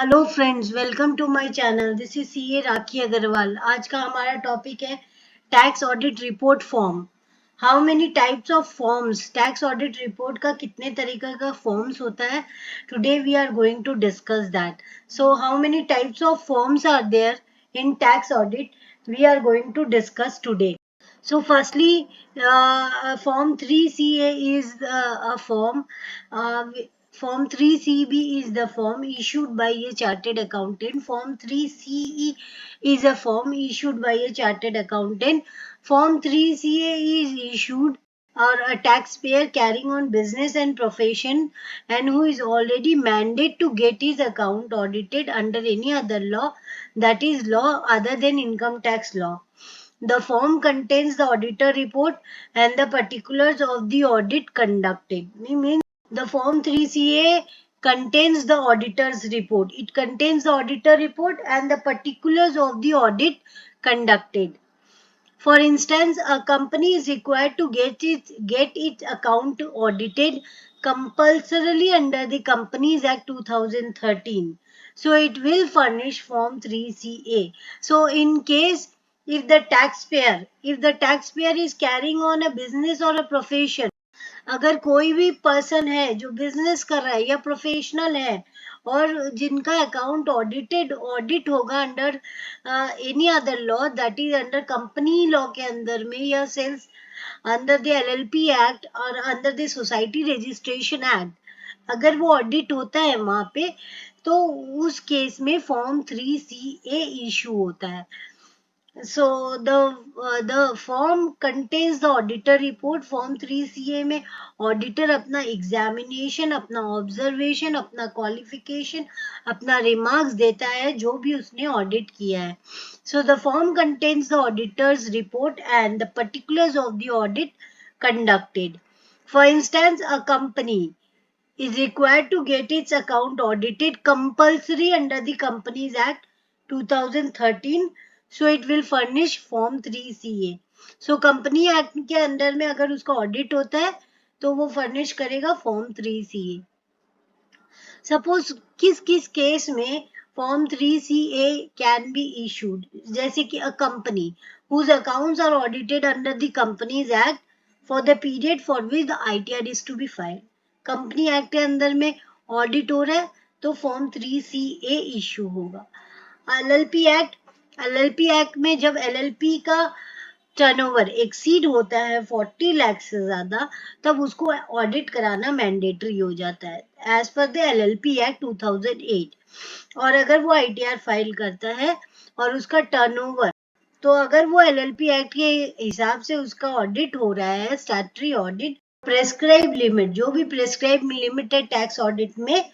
Hello friends, welcome to my channel. This is CA Rakhi Agarwal. आज का हमारा टॉपिक है tax audit report form. How many types of forms, tax audit report का कितने तरीके का फॉर्म्स होता है। Today we are going to discuss that. So how many types of forms are there in tax audit, we are going to discuss today. So firstly, Form 3CA is a form. Form 3CB is the form issued by a chartered accountant. Form 3CE is a form issued by a chartered accountant. Form 3CA is issued or a taxpayer carrying on business and profession and who is already mandated to get his account audited under any other law, that is law other than income tax law. The form contains the auditor report and the particulars of the audit conducted. Means the Form 3CA contains the auditor's report. It contains the auditor report and the particulars of the audit conducted. For instance, a company is required to get its account audited compulsorily under the Companies Act 2013. So it will furnish Form 3CA. So in case if the taxpayer is carrying on a business or a profession, अगर कोई भी person है जो business कर रहा है या professional है और जिनका अकाउंट ऑडिट होगा under any other law, that is under company law के अंदर में या sales under the LLP act और under the society registration act, अगर वो ऑडिट होता है वहां पे, तो उस केस में फॉर्म 3CA इशू होता है. So the form contains the auditor report. Form 3CA में auditor अपना examination, अपना observation, अपना qualification, अपना remarks देता है जो भी उसने audit किया है. So the form contains the auditor's report and the particulars of the audit conducted. For instance, a company is required to get its account audited compulsory under the Companies Act 2013. So it will furnish Form 3CA. So company act के अंदर में अगर उसका audit होता है तो वो furnish करेगा फॉर्म 3CA. सपोज किस किस केस में form 3CA can be issued, जैसे कि a company whose accounts are audited under the Companies Act for the period for which the ITR is to be filed. Company act के अंदर में audit हो रहा है तो फॉर्म 3CA इशू होगा. एलएलपी एक्ट में जब एलएलपी का टर्नओवर एक्सीड होता है 40 लाख से ज्यादा, तब उसको ऑडिट कराना मैंडेटरी हो जाता है as per the LLP act 2008. और अगर वो आईटीआर फाइल करता है और उसका टर्नओवर, तो अगर वो एलएलपी एक्ट के हिसाब से उसका ऑडिट हो रहा है, स्टैट्यूटरी ऑडिट, प्रेस्क्राइब लिमिट, जो भी प्रेस्क्राइब लिमिट है टैक्स ऑडिट में,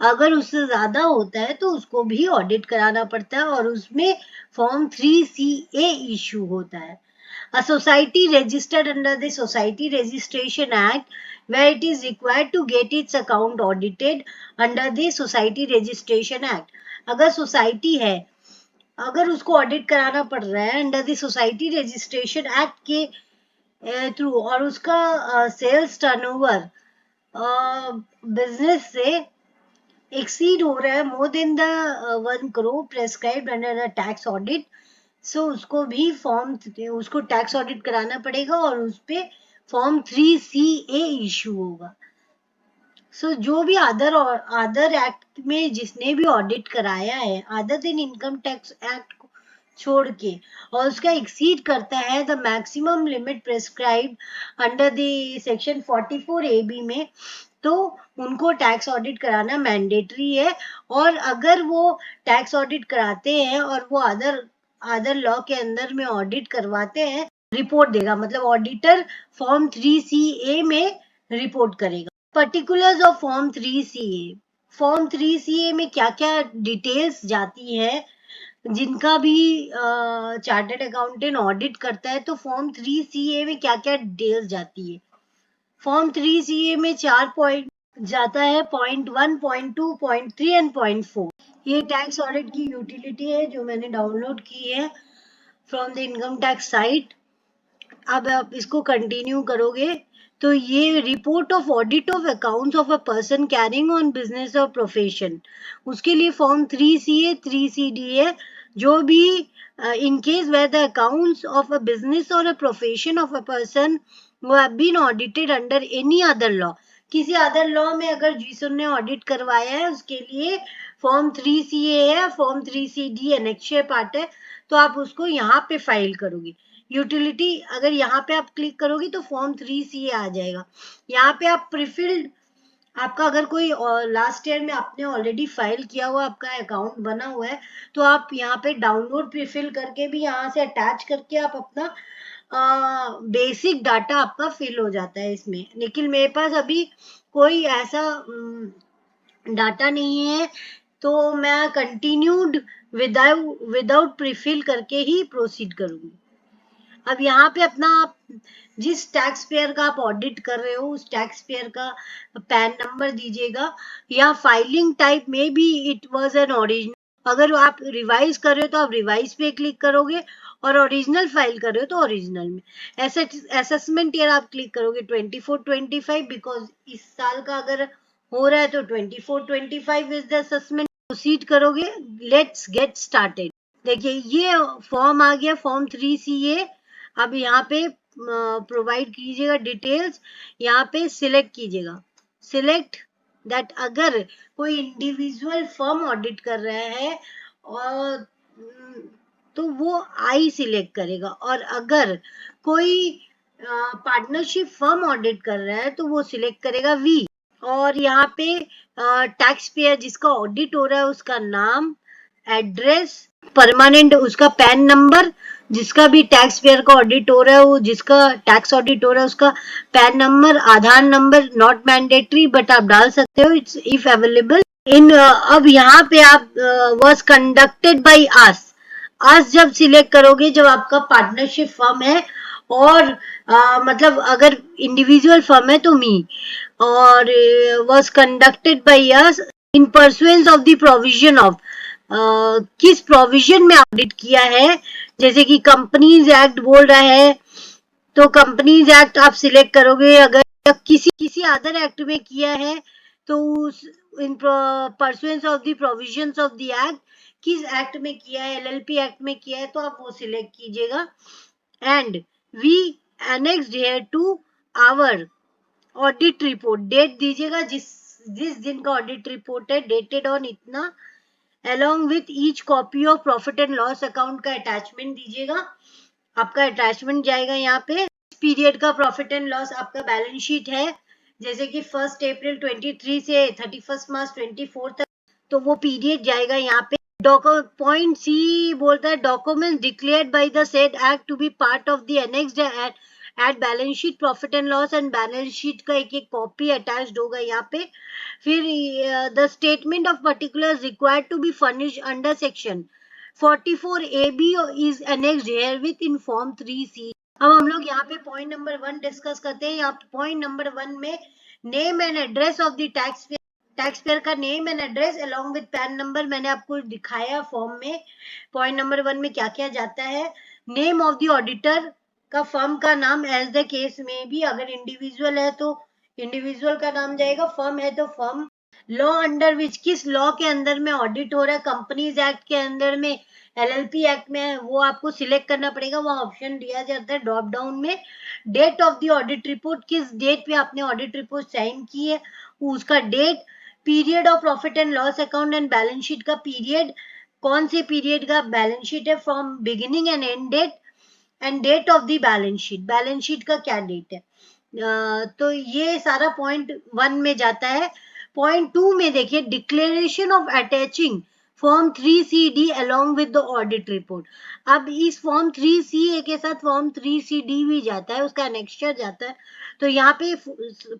अगर उससे ज्यादा होता है तो उसको भी ऑडिट कराना पड़ता है और उसमें फॉर्म 3CA इशू होता है. A society registered under the Society Registration Act, where it is required to get its account audited under the Society Registration Act. अगर सोसाइटी है, अगर उसको ऑडिट कराना पड़ रहा है under the society registration act के थ्रू और उसका सेल्स टर्नओवर बिजनेस से एक्सीड हो रहा है more than the 1 crore prescribed under the tax audit, so उसको भी उसको टैक्स ऑडिट कराना पड़ेगा और उस पे फॉर्म 3CA इशू होगा. सो जो भी अदर एक्ट में जिसने भी ऑडिट कराया है other than income tax act को छोड़ के और उसका एक्सीड करता है the maximum limit prescribe under the section 44AB में, तो उनको टैक्स ऑडिट कराना मैंडेटरी है. और अगर वो टैक्स ऑडिट कराते हैं और वो अदर लॉ के अंदर में ऑडिट करवाते हैं, रिपोर्ट देगा, मतलब ऑडिटर फॉर्म 3CA में रिपोर्ट करेगा. Particulars of form 3CA. Form 3CA में क्या क्या डिटेल्स जाती है, जिनका भी चार्टर्ड अकाउंटेंट ऑडिट करता है तो फॉर्म 3CA में क्या क्या डिटेल्स जाती है. फॉर्म 3CA में 4 पॉइंट जाता है, point 1, point 2, point 3 and point 4. ये टैक्स ऑडिट की यूटिलिटी है जो मैंने डाउनलोड की है from the income tax site. अब आप इसको कंटिन्यू करोगे तो ये report of audit of accounts of a person carrying on business और प्रोफेशन, उसके लिए फॉर्म 3CA 3CD है। जो भी in case where the accounts of a business or a profession of a person who have been audited under any other law, किसी other law में अगर जिसने ऑडिट करवाया है उसके लिए फॉर्म 3CA है, फॉर्म 3CD एनेक्शियर पार्ट है, तो आप उसको यहाँ पे फाइल करोगे। यूटिलिटी अगर यहाँ पे आप क्लिक करोगे तो फॉर्म 3CA आ जाएगा। यहाँ पे आप प्रीफिल्ड, आपका अगर कोई लास्ट ईयर में आपने ऑलरेडी फाइल किया हुआ आपका अकाउंट बना हुआ है तो आप यहाँ पे डाउनलोड प्रीफिल करके भी यहाँ से अटैच करके आप अपना बेसिक डाटा आपका फिल हो जाता है इसमें। लेकिन मेरे पास अभी कोई ऐसा डाटा नहीं है तो मैं कंटिन्यूड विदाउट प्रीफिल करके ही प्रोसीड करूंगी। अब यहाँ पे अपना जिस टैक्स पेयर का आप ऑडिट कर रहे हो उस टैक्स पेयर का पैन नंबर दीजिएगा, या फाइलिंग टाइप में भी इट वाज एन ओरिजिनल। अगर आप रिवाइज कर रहे हो तो आप रिवाइज पे क्लिक करोगे, और ओरिजिनल फाइल कर रहे हो तो ओरिजिनल में। असेसमेंट ईयर आप क्लिक करोगे 24-25, बिकॉज इस साल का अगर हो रहा है तो 24-25 इज द असेसमेंट। प्रोसीड करोगे, लेट्स गेट स्टार्टेड। देखिए ये फॉर्म आ गया, फॉर्म 3CA। अब यहाँ पे प्रोवाइड कीजिएगा डिटेल्स, यहाँ पे सिलेक्ट कीजिएगा, सिलेक्ट दैट अगर कोई इंडिविजुअल फर्म ऑडिट कर रहा है और तो वो आई सिलेक्ट करेगा, और अगर कोई पार्टनरशिप फर्म ऑडिट कर रहा है तो वो सिलेक्ट करेगा वी। और यहाँ पे टैक्स पेयर जिसका ऑडिट हो रहा है उसका नाम, एड्रेस, परमानेंट उसका पैन नंबर, जिसका भी टैक्स पेयर का ऑडिट हो रहा है वो जिसका टैक्स ऑडिट हो रहा है उसका pan number, Aadhaar number, not mandatory but आप डाल सकते हो इट्स इफ अवेलेबल इन। अब यहाँ पे आप वाज कंडक्टेड बाय अस, जब सिलेक्ट करोगे जब आपका पार्टनरशिप फर्म है, और मतलब अगर इंडिविजुअल फर्म है तो मी, और was conducted by us in pursuance of the provision of, किस प्रोविजन में ऑडिट किया है, जैसे कि कंपनीज एक्ट बोल रहा है तो कंपनीज एक्ट आप सिलेक्ट करोगे। अगर किसी अदर एक्ट में किया है तो उस इन pursuance of the provisions of the act, किस एक्ट में किया है, LLP एक्ट में किया है तो आप वो सिलेक्ट कीजिएगा। And we annexed here to our audit report, date दीजिएगा जिस दिन का ऑडिट रिपोर्ट है, डेटेड ऑन इतना, along with each copy of profit and loss account का अटैचमेंट दीजिएगा। आपका अटैचमेंट जाएगा यहाँ पे पीरियड का प्रॉफिट एंड लॉस, आपका बैलेंस शीट है जैसे कि 1 अप्रैल 23 से 31 मार्च 24 तक, तो वो पीरियड जाएगा यहाँ पे। पॉइंट सी बोलता है document declared by the said act to be part of the annexed at balance sheet profit and loss, and balance sheet का एक कॉपी अटैच्ड होगा यहाँ पे। फिर the statement of particulars required to be furnished under section 44AB is annexed herewith in form 3C। अब हम लोग यहाँ पे पॉइंट नंबर 1 डिस्कस करते हैं। यहाँ पॉइंट नंबर 1 में name and address of the tax payer का name and address along with PAN number मैंने आपको दिखाया फॉर्म में। पॉइंट नंबर 1 में क्या क्या जाता है, नेम ऑफ द ऑडिटर का फर्म का नाम, एज द केस में भी अगर इंडिविजुअल है तो इंडिविजुअल का नाम जाएगा, फर्म है तो फर्म, लॉ अंडर विच किस लॉ के अंदर में ऑडिट हो रहा है, कंपनीज एक्ट के अंदर में, LLP एक्ट में, वो आपको सिलेक्ट करना पड़ेगा, वो ऑप्शन दिया जाता है ड्रॉप डाउन में। Date of the audit report, किस डेट पे आपने ऑडिट रिपोर्ट साइन की है उसका date, period of profit and loss account and balance sheet का पीरियड, कौन से पीरियड का बैलेंस शीट है, from beginning and end date, end date of the balance sheet का क्या डेट है। तो ये सारा पॉइंट 1 में जाता है। पॉइंट 2 में देखिए declaration of attaching form 3CD along with the audit report. अब इस फॉर्म 3CA के साथ फॉर्म 3CD भी जाता है, उसका नेक्स्चर जाता है। तो यहाँ पे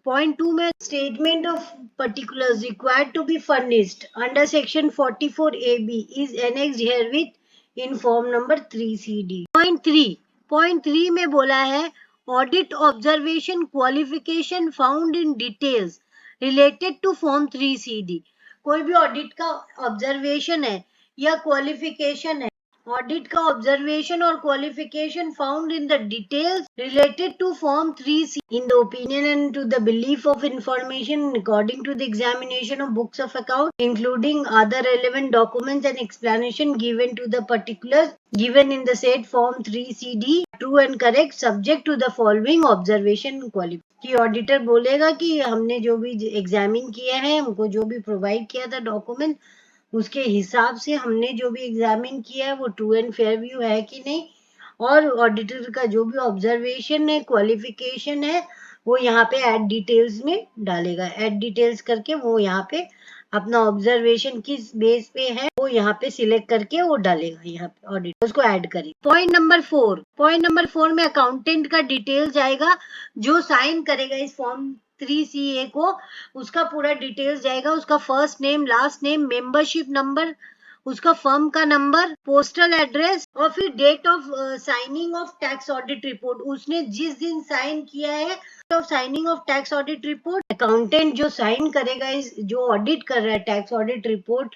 पॉइंट 2 में statement of particulars required to be furnished under section 44AB is annexed herewith in form number 3CD। Point 3 में बोला है audit observation qualification found in details related to form 3CD। कोई भी ऑडिट का observation है या qualification है audit का ऑब्जर्वेशन और qualification found in the details related to form 3C in the opinion and to the belief of information according to the examination of books of account including other relevant documents and explanation given to the particulars given in the said form 3CD true and correct subject to the following observation and qualification कि auditor बोलेगा कि हमने जो भी examine किया है, हमको जो भी प्रोवाइड किया था डॉक्यूमेंट, उसके हिसाब से हमने जो भी एग्जामिन किया है वो ट्रू एंड फेयर व्यू है कि नहीं, और ऑडिटर का जो भी ऑब्जर्वेशन है, क्वालिफिकेशन है, वो यहाँ पे ऐड डिटेल्स में डालेगा। ऐड डिटेल्स करके वो यहाँ पे अपना ऑब्जर्वेशन किस बेस पे है वो यहाँ पे सिलेक्ट करके वो डालेगा, यहाँ पे ऑडिट उसको ऐड करें। पॉइंट नंबर 4 में अकाउंटेंट का डिटेल जाएगा, जो साइन करेगा इस फॉर्म 3CA को, उसका पूरा डिटेल्स जाएगा, उसका first name, last name, membership number, उसका फर्म का नंबर, पोस्टल एड्रेस और फिर date of signing of tax audit report, उसने जिस दिन साइन किया है of signing of tax audit report. Accountant जो साइन करेगा, इस जो ऑडिट कर रहा है, टैक्स ऑडिट रिपोर्ट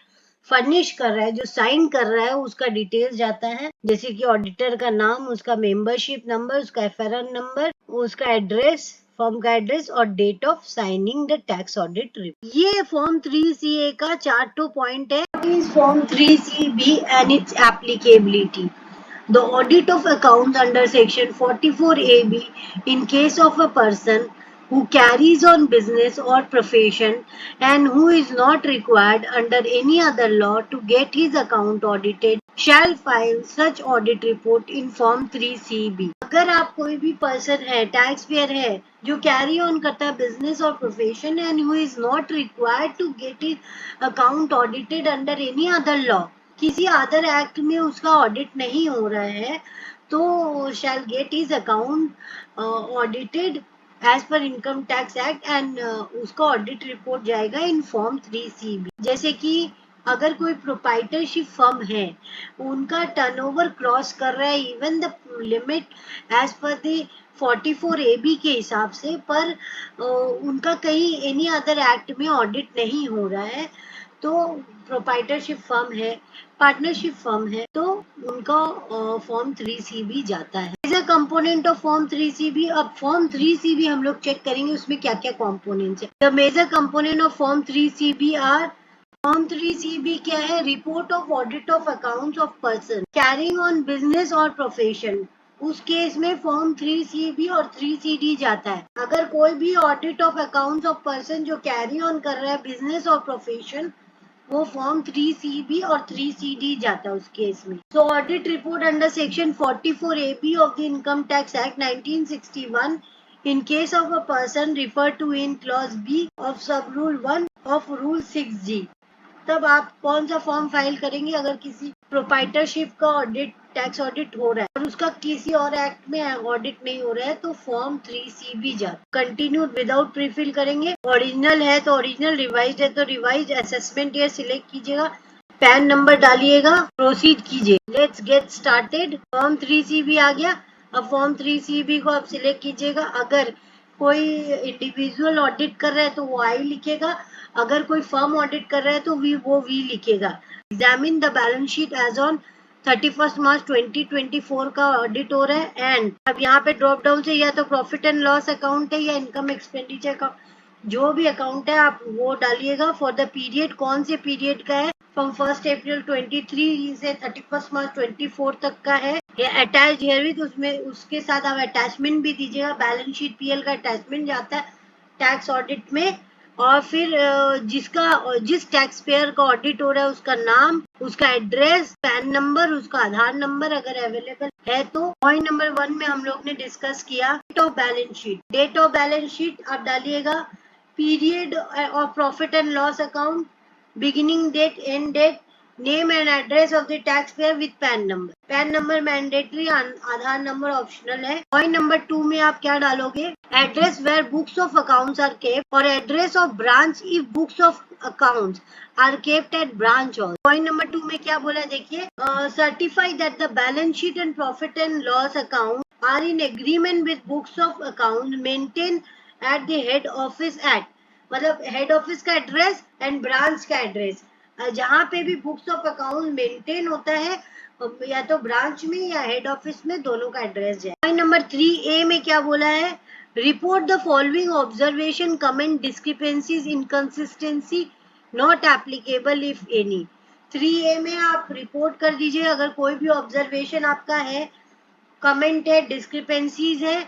फर्निश कर रहा है, जो साइन कर रहा है, उसका डिटेल्स जाता है, जैसे कि ऑडिटर का नाम, उसका मेंबरशिप नंबर, उसका एफआरएन नंबर, उसका एड्रेस, फर्म का एड्रेस और date of signing the tax audit report. ये फॉर्म 3CA का 4 पॉइंट है। इस form 3CB and its applicability. The audit of accounts under Section 44AB in case of a person who carries on business or profession and who is not required under any other law to get his account audited shall file such audit report in Form 3CB। अगर आप कोई भी person है, tax payer है, जो carry on करता है business और profession and who is not required to get his account audited under any other law, किसी अदर एक्ट में उसका ऑडिट नहीं हो रहा है, तो shall get his account audited as per income tax act and उसका ऑडिट रिपोर्ट जाएगा इन फॉर्म 3CB। जैसे कि अगर कोई प्रोप्राइटरशिप फर्म है, उनका टर्नओवर क्रॉस कर रहा है even the limit as per the 44AB के हिसाब से, पर उनका कहीं एनी अदर एक्ट में ऑडिट नहीं हो रहा है, तो प्रोप्राइटरशिप फर्म है, पार्टनरशिप फर्म है, तो उनका फॉर्म 3CB जाता है। Major component of form 3CB। अब फॉर्म 3CB हम लोग चेक करेंगे उसमें क्या क्या कंपोनेंट्स है। The major component of form 3CB are, form 3CB क्या है? Report of audit of accounts of person carrying on business और प्रोफेशन, उस केस में फॉर्म 3CB और 3CD जाता है। अगर कोई भी audit of accounts of person जो कैरी ऑन कर रहा है बिजनेस और प्रोफेशन, वो फॉर्म 3CB और 3CD जाता है उस केस में। So audit report under section 44AB of the income tax act 1961 in case of a person referred to in clause B of sub rule 1 of rule 6G। तब आप कौन सा form file करेंगे अगर किसी प्रोप्राइटरशिप का audit, tax audit हो रहा है और उसका किसी और एक्ट में ऑडिट नहीं हो रहा है, तो फॉर्म 3CB जाता। कंटिन्यू विदाउट प्रीफिल करेंगे। ओरिजिनल है तो ओरिजिनल, रिवाइज है तो रिवाइज, असेसमेंट ईयर सिलेक्ट कीजिएगा, पैन नंबर डालिएगा, प्रोसीड कीजिए। Let's get started. Form 3CB आ गया। अब फॉर्म 3CB को आप सिलेक्ट कीजिएगा। अगर कोई इंडिविजुअल ऑडिट कर रहा है तो वो आई लिखेगा, अगर कोई फर्म ऑडिट कर रहा है तो वो वी लिखेगा। Examine the balance sheet as on 31 March 2024 का ऑडिट हो रहा है। एंड अब यहाँ पे ड्रॉप डाउन से या तो प्रॉफिट एंड लॉस अकाउंट है या इनकम एक्सपेंडिचर का, जो भी अकाउंट है आप वो डालिएगा। फॉर द पीरियड, कौन से पीरियड का है? फ्रॉम 1 अप्रैल 23 से 31 मार्च 24 तक का है। ये अटैच हियर विद, उसमें उसके साथ आप अटैचमेंट भी दीजिएगा। बैलेंस शीट पीएल का अटैचमेंट जाता है टैक्स ऑडिट में। और फिर जिस टैक्स पेयर का ऑडिट हो रहा है उसका नाम, उसका एड्रेस, पैन नंबर, उसका आधार नंबर अगर अवेलेबल है तो। पॉइंट नंबर 1 में हम लोग ने डिस्कस किया date of balance sheet. Date of balance sheet आप डालिएगा। Period of profit and loss account, beginning date, end date, name and address of the taxpayer with PAN number। PAN number mandatory, Aadhaar number optional है। Point number 2 में आप क्या डालोगे? Address where books of accounts are kept और address of branch if books of accounts are kept at branch all. Point number 2 में क्या बोला देखिए, certify that the balance sheet and profit and loss account are in agreement with books of account maintain at the head office at, मतलब head office का address and branch का address, जहाँ पे भी बुक्स ऑफ अकाउंट मेंटेन होता है या तो ब्रांच में या हेड ऑफिस में, दोनों का एड्रेस जाए। पॉइंट नंबर 3A में क्या बोला है, report the following observation, comment, discrepancies, inconsistency not applicable if any. 3A में आप रिपोर्ट कर दीजिए अगर कोई भी ऑब्जर्वेशन आपका है, कमेंट है, डिस्क्रिपेंसीज है,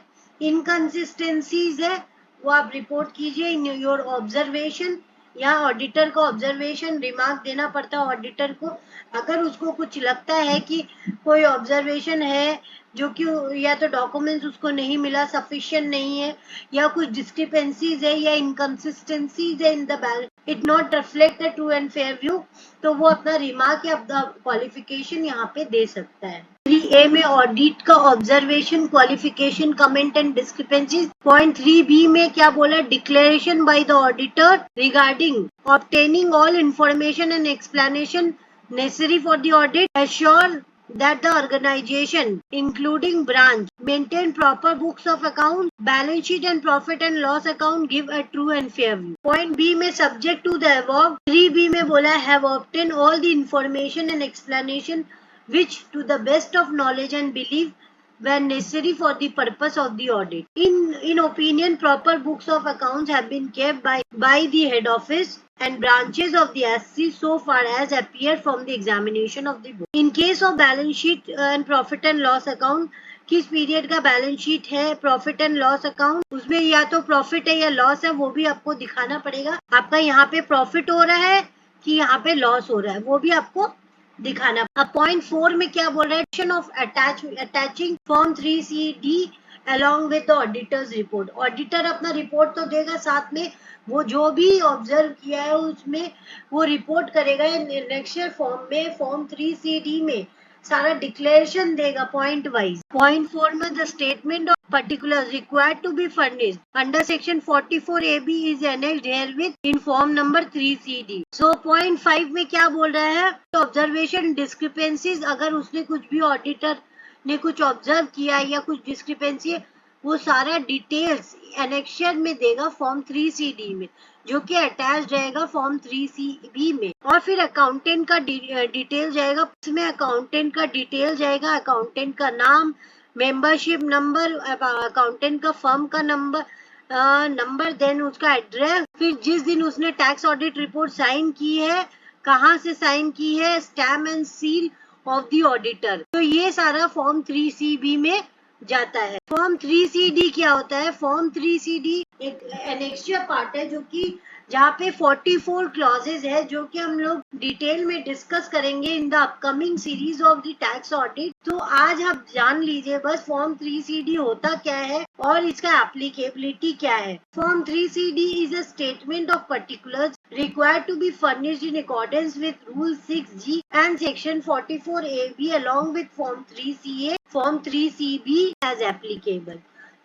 इनकंसिस्टेंसीज है, वो आप रिपोर्ट कीजिए इन योर ऑब्जर्वेशन। यहाँ ऑडिटर का ऑब्जर्वेशन रिमार्क देना पड़ता है ऑडिटर को। अगर उसको कुछ लगता है कि कोई ऑब्जर्वेशन है जो कि या तो डॉक्यूमेंट्स उसको नहीं मिला, सफिशिएंट नहीं है, या कुछ डिस्क्रिपेंसीज है या इनकंसिस्टेंसीज है in the balance, it not reflect the true and fair view, तो वो अपना रिमार्क या अपना क्वालिफिकेशन यहाँ पे दे सकता है। 3A में ऑडिट का observation, qualification, comment and discrepancies. Point 3B में क्या बोला, declaration by the auditor regarding obtaining all information and explanation necessary for the audit, assure that the organization, including branch, maintain proper books of account, balance sheet and profit and loss account, give a true and fair view. Point B में subject to the above, 3B में बोला have obtained all the information and explanation which to the best of knowledge and belief when necessary for the purpose of the audit. In opinion, proper books of accounts have been kept by the head office and branches of the SC so far as appeared from the examination of the book. In case of balance sheet and profit and loss account, किस period का balance sheet है, profit and loss account, उसमें या तो profit है या loss है, वो भी आपको दिखाना पड़ेगा। आपका यहाँ पे प्रॉफिट हो रहा है कि यहाँ पे लॉस हो रहा है, वो भी आपको दिखाना। अब पॉइंट 4 में क्या बोल रहा है, of attaching form 3CD along with the auditor's report। Auditor अपना रिपोर्ट तो देगा, साथ में वो जो भी ऑब्जर्व किया है उसमें वो रिपोर्ट करेगा। नेक्स्ट फॉर्म में, फॉर्म 3CD में सारा डिक्लेरेशन देगा पॉइंट वाइज। पॉइंट 4 में the statement of particulars required to be furnished under section 44AB is annexed herewith in form number 3CD। so point 5 में क्या बोल रहा है, ऑब्जर्वेशन डिस्क्रिपेंसीज, अगर उसने कुछ भी ऑडिटर ने कुछ ऑब्जर्व किया है या कुछ डिस्क्रिपेंसी है, वो सारा डिटेल्स एनेक्शर में देगा फॉर्म 3CD में, जो कि अटैच रहेगा फॉर्म 3CB में। और फिर अकाउंटेंट का डिटेल जाएगा, इसमें अकाउंटेंट का डिटेल जाएगा, अकाउंटेंट का नाम, मेंबरशिप नंबर, अकाउंटेंट का फर्म का नंबर, देन उसका एड्रेस, फिर जिस दिन उसने टैक्स ऑडिट रिपोर्ट साइन की है, कहाँ से साइन की है, stamp and seal of the auditor. तो ये सारा फॉर्म 3CB में जाता है। फॉर्म 3CD क्या होता है, फॉर्म 3CD एक एनेक्शियर पार्ट है जो कि जहाँ पे 44 क्लॉजेज है, जो कि हम लोग डिटेल में डिस्कस करेंगे in the upcoming series of the tax audit. तो आज आप जान लीजिए बस फॉर्म 3CD होता क्या है और इसका एप्लीकेबिलिटी क्या है। Form 3CD is a statement of particulars required to be furnished in accordance with Rule 6G and Section 44AB along with Form 3CA, Form 3CB as applicable।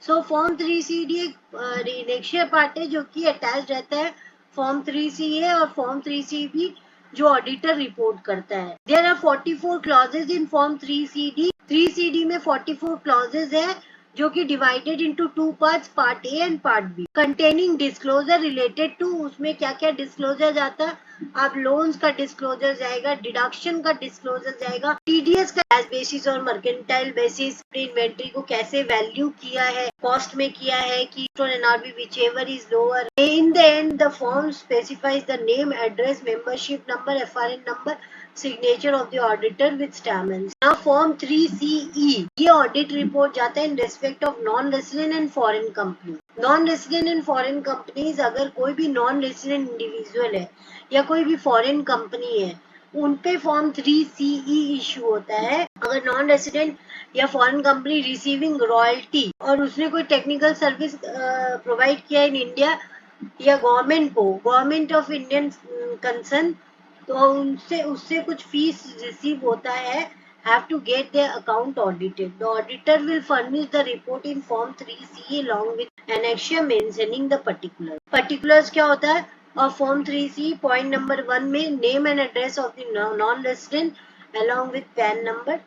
So Form 3CD एक इनेक्शियर part है जो कि attach रहता है form 3CA और form 3CB जो auditor report करता है। There are 44 clauses in Form 3CD। 3CD में 44 clauses है जो कि divided into 2 parts, part A and part B, containing disclosure related to, उसमें क्या क्या डिस्क्लोजर जाता है, आप लोन्स का डिस्क्लोजर जाएगा, डिडक्शन का डिस्क्लोजर जाएगा, टीडीएस का कैश बेसिस और मर्केंटाइल बेसिस, इन्वेंट्री को कैसे वैल्यू किया है, कॉस्ट में किया है कि NRB whichever is lower. In the end the form specifies the name, address, membership number, FRN number, signature of the auditor with stamens। Now form 3CE, ये audit report जाता है in respect of non-resident and foreign company। non-resident and foreign companies, अगर कोई भी non-resident individual है या कोई भी foreign company है, उन पे फॉर्म 3CE इशू होता है। अगर नॉन रेसिडेंट या फॉरेन कंपनी रिसीविंग रॉयल्टी और उसने कोई टेक्निकल सर्विस प्रोवाइड किया इन इंडिया या गवर्नमेंट को, गवर्नमेंट ऑफ इंडियन कंसर्न, तो उनसे उससे कुछ फीस रिसीव होता है, have to get their account audited। The auditor will furnish the report in form 3CE along with annexure mentioning the particulars। particulars क्या होता है, और फॉर्म 3CE पॉइंट नंबर 1 में name and address of the non resident along with pan number,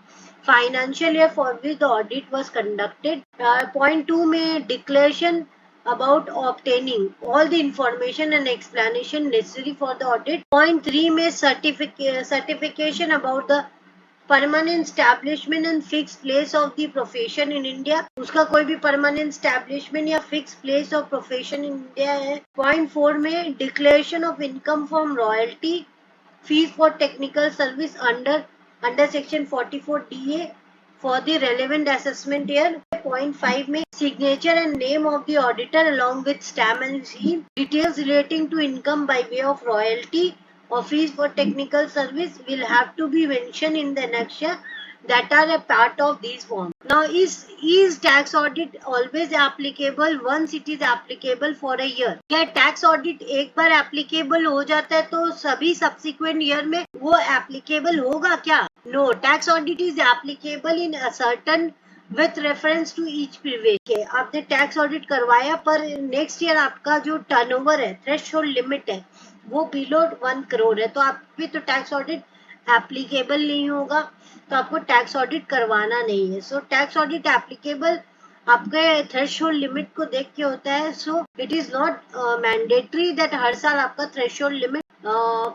financial year for which the audit was conducted. Point 2 में declaration about obtaining all the information and explanation necessary for the audit। Point 3 में certification about the permanent establishment and fix place of the profession in India, उसका कोई भी permanent establishment या fix place of profession in India है। Point 4 में declaration of income from royalty fees for technical service under section 44 DA for the relevant assessment year. Point 5 में signature and name of the auditor along with stamp and seal. Details relating to income by way of royalty or fees for technical service will have to be mentioned in the annexure that are a part of these forms. Now is tax audit always applicable once it is applicable for a year? क्या tax audit एक बार applicable हो जाता है तो सभी subsequent year में वो applicable होगा क्या? No, tax audit is applicable in a certain with reference to each previous के आपने टैक्स ऑडिट करवाया पर नेक्स्ट ईयर आपका जो टर्नओवर है, थ्रेशोल्ड लिमिट है, वो बिलो 1 करोड़ है, तो आप भी तो टैक्स ऑडिट एप्लीकेबल नहीं होगा, तो आपको टैक्स ऑडिट करवाना नहीं है। सो टैक्स ऑडिट एप्लीकेबल आपके थ्रेशोल्ड लिमिट को देख के होता है। So it is not mandatory that हर साल आपका थ्रेशोल्ड लिमिट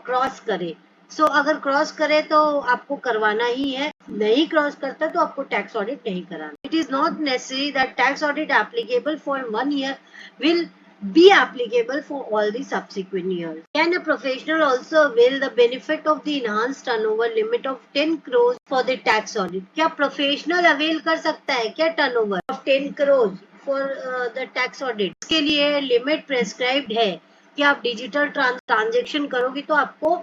क्रॉस करे। सो अगर क्रॉस करे तो आपको करवाना ही है, नहीं क्रॉस करता तो आपको टैक्स ऑडिट नहीं कराना। It is not necessary that tax audit applicable for 1 year will be applicable for all the subsequent years. Can a professional also avail the benefit of the enhanced turnover limit of 10 crores for the tax audit? क्या professional avail कर सकता है क्या turnover of 10 crores for the tax audit? इसके लिए limit prescribed है कि आप डिजिटल ट्रांजेक्शन करोगे तो आपको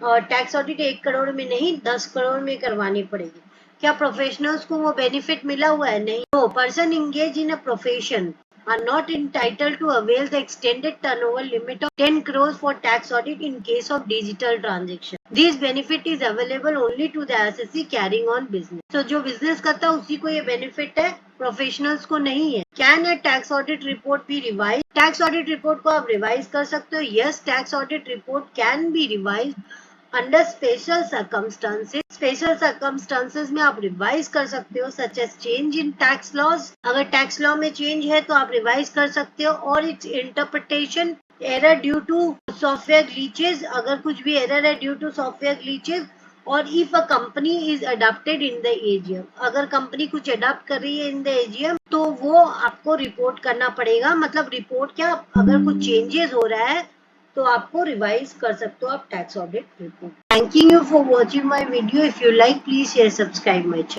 टैक्स ऑडिट 1 करोड़ में नहीं 10 करोड़ में करवानी पड़ेगी। क्या प्रोफेशनल्स को वो बेनिफिट मिला हुआ है? नहीं। No person engage in a profession are not entitled to avail the extended turnover limit of 10 crores for tax audit in case of digital transaction. This benefit is available only to the assessee carrying on business. So जो business करता है उसी को ये benefit है, professionals को नहीं है। Can a tax audit report be revised? Tax audit report को आप revise कर सकते हो। Yes, tax audit report can be revised under special circumstances में आप रिवाइज कर सकते हो, such as change in tax laws. अगर टैक्स लॉ में चेंज है तो आप रिवाइज कर सकते हो, और its interpretation error due to software glitches, अगर कुछ भी एरर है ड्यू टू सॉफ्टवेयर ग्लिचेस, और if a company is adopted in the AGM, अगर कंपनी कुछ अडॉप्ट कर रही है इन द एजीएम तो वो आपको रिपोर्ट करना पड़ेगा। मतलब रिपोर्ट क्या, अगर कुछ चेंजेस हो रहा है तो आपको रिवाइज कर सकते हो आप tax audit report. Thank you for watching my video. If you like please share subscribe my channel.